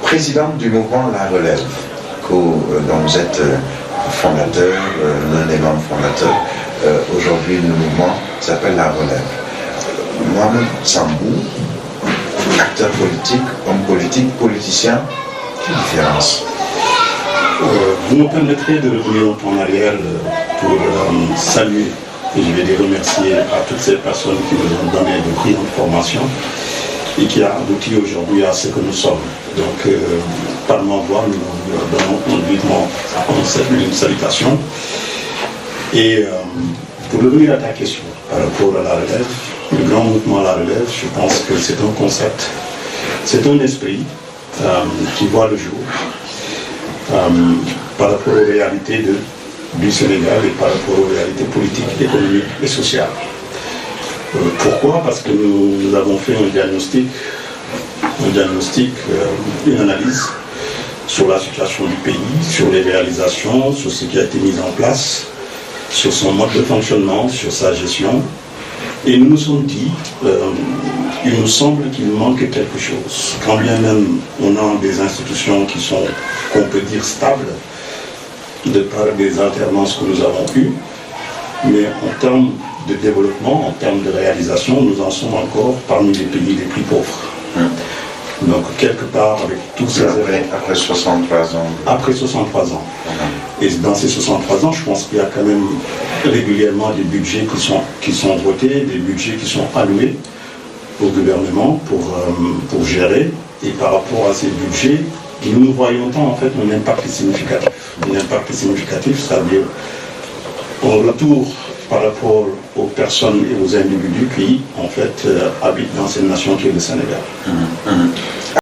présidente du mouvement La Relève, dont vous êtes fondateur, l'un des membres fondateurs. Aujourd'hui, le mouvement s'appelle La Relève. Mohamed Sambou, acteur politique, homme politique, politicien, quelle différence? Vous me permettrez de revenir en arrière pour saluer et je vais les remercier à toutes ces personnes qui nous ont donné de brillantes formations et qui a abouti aujourd'hui à ce que nous sommes. Donc, par ma voix, nous donnons conduitement une salutation. Et pour revenir à ta question, par rapport à la relève, le grand mouvement à la relève, je pense que c'est un concept, c'est un esprit qui voit le jour par rapport aux réalités du Sénégal et par rapport aux réalités politiques, économiques et sociales. Pourquoi? Parce que nous avons fait un diagnostic, une analyse sur la situation du pays, sur les réalisations, sur ce qui a été mis en place, sur son mode de fonctionnement, sur sa gestion. Et nous nous sommes dit, il nous semble qu'il manque quelque chose. Quand bien même on a des institutions qui sont, qu'on peut dire, stables, de par des alternances que nous avons eues, mais en termes de développement, en termes de réalisation, nous en sommes encore parmi les pays les plus pauvres. Donc, quelque part, avec tous ces après 63 ans. Après 63 ans. Et dans ces 63 ans, je pense qu'il y a quand même régulièrement des budgets qui sont votés, des budgets qui sont alloués au gouvernement pour gérer. Et par rapport à ces budgets, nous voyons en fait un impact significatif. Un impact significatif, c'est-à-dire un retour par rapport aux personnes et aux individus qui, en fait, habitent dans cette nation qui est le Sénégal.